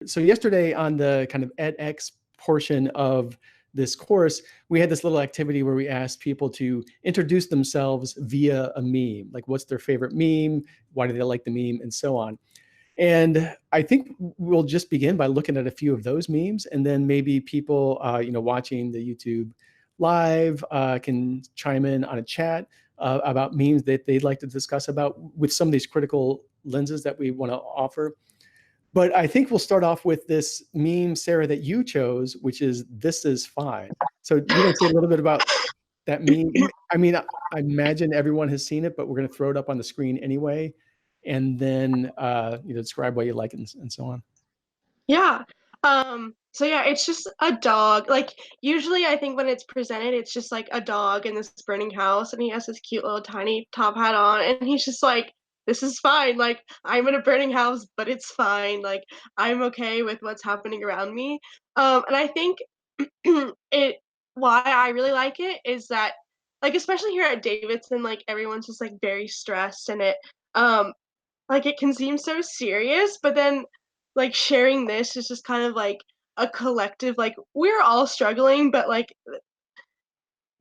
So yesterday on the kind of edX portion of this course, we had this little activity where we asked people to introduce themselves via a meme, like what's their favorite meme, why do they like the meme, and so on. And I think we'll just begin by looking at a few of those memes, and then maybe people, watching the YouTube live can chime in on a chat about memes that they'd like to discuss about with some of these critical lenses that we want to offer. But I think we'll start off with this meme, Sarah, that you chose, which is "This is fine." So do you want to say a little bit about that meme? I mean, I imagine everyone has seen it, but we're going to throw it up on the screen anyway, and then describe why you like it and so on. Yeah. So yeah, it's just a dog. Like usually I think when it's presented, it's just like a dog in this burning house and he has this cute little tiny top hat on and he's just like, this is fine. Like I'm in a burning house, but it's fine. Like I'm okay with what's happening around me. And I think it why I really like it is that like especially here at Davidson, like everyone's just like very stressed and um it can seem so serious, but then like sharing this is just kind of like a collective like we're all struggling, but like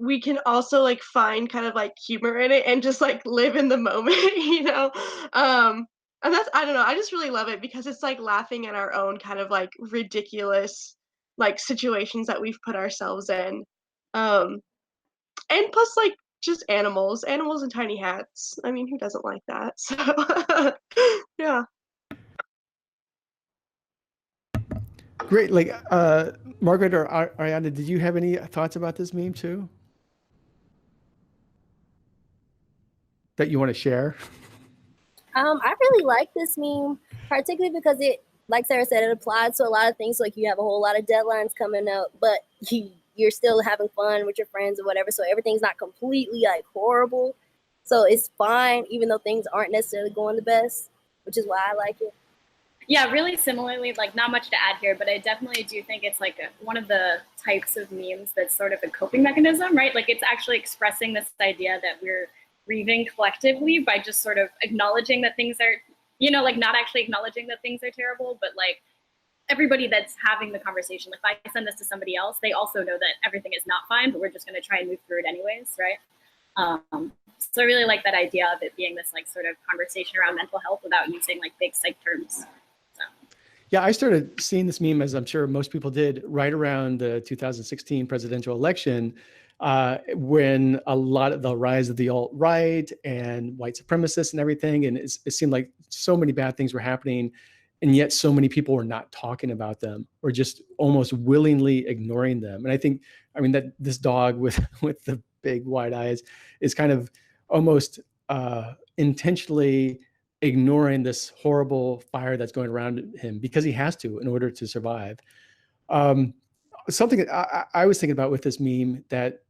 we can also like find kind of like humor in it and just like live in the moment, you know? And that's I don't know, I just really love it because it's like laughing at our own kind of like ridiculous like situations that we've put ourselves in. Um and plus like just animals and tiny hats. I mean, who doesn't like that? So yeah. Great. Like, Margaret or Ariana, did you have any thoughts about this meme too that you want to share? I really like this meme, particularly because it, like Sarah said, it applies to a lot of things. Like you have a whole lot of deadlines coming up, but you're still having fun with your friends or whatever. So everything's not completely like horrible. So it's fine, even though things aren't necessarily going the best, which is why I like it. Yeah, really similarly, like not much to add here, but I definitely do think it's like one of the types of memes that's sort of a coping mechanism, right? Like it's actually expressing this idea that we're grieving collectively by just sort of acknowledging that things are, like not actually acknowledging that things are terrible, but like everybody that's having the conversation, like if I send this to somebody else, they also know that everything is not fine, but we're just going to try and move through it anyways, right? So I really like that idea of it being this like sort of conversation around mental health without using like big psych terms. Yeah, I started seeing this meme, as I'm sure most people did, right around the 2016 presidential election, when a lot of the rise of the alt-right and white supremacists and everything, and it seemed like so many bad things were happening, and yet so many people were not talking about them or just almost willingly ignoring them. And I mean, that this dog with the big wide eyes is kind of almost intentionally ignoring this horrible fire that's going around him because he has to in order to survive. Something that I was thinking about with this meme that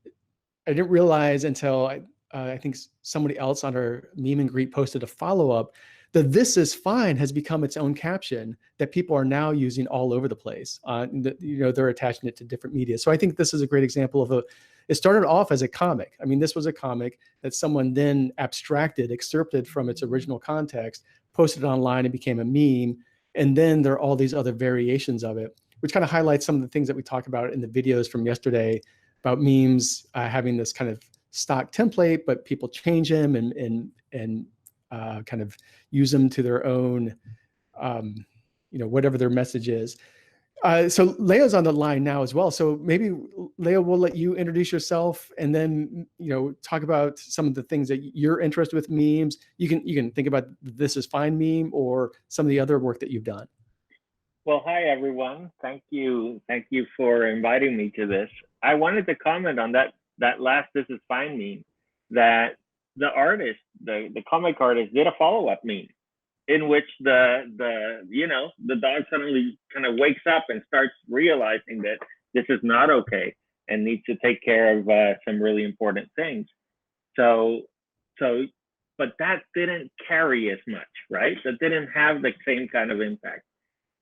I didn't realize until I think somebody else on our meme and greet posted a follow-up, that "this is fine" has become its own caption that people are now using all over the place. They're attaching it to different media. So I think this is a great example of it started off as a comic. I mean, this was a comic that someone then excerpted from its original context, posted it online and became a meme. And then there are all these other variations of it, which kind of highlights some of the things that we talked about in the videos from yesterday about memes having this kind of stock template, but people change them and kind of use them to their own, whatever their message is. So Leo's on the line now as well. So maybe Leo, we'll let you introduce yourself and then, talk about some of the things that you're interested with memes. You can think about "This is fine" meme or some of the other work that you've done. Well, hi everyone. Thank you for inviting me to this. I wanted to comment on that last "This is fine" meme, that the artist, the comic artist, did a follow-up meme in which the dog suddenly kind of wakes up and starts realizing that this is not okay and needs to take care of some really important things. So, but that didn't carry as much, right? That didn't have the same kind of impact.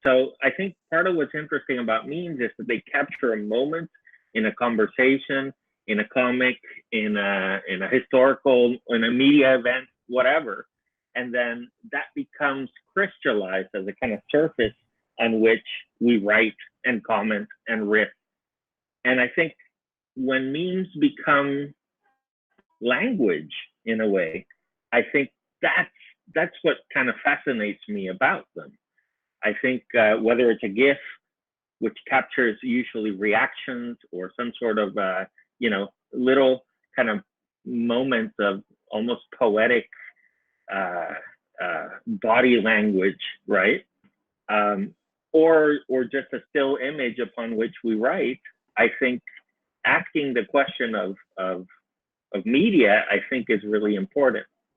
So I think part of what's interesting about memes is that they capture a moment in a conversation, in a comic, in a historical, in a media event, whatever. And then that becomes crystallized as a kind of surface on which we write and comment and riff. And I think when memes become language in a way, I think that's what kind of fascinates me about them. I think whether it's a GIF, which captures usually reactions or some sort of little kind of moments of almost poetic body language, right? Or just a still image upon which we write. I think asking the question of media, I think, is really important.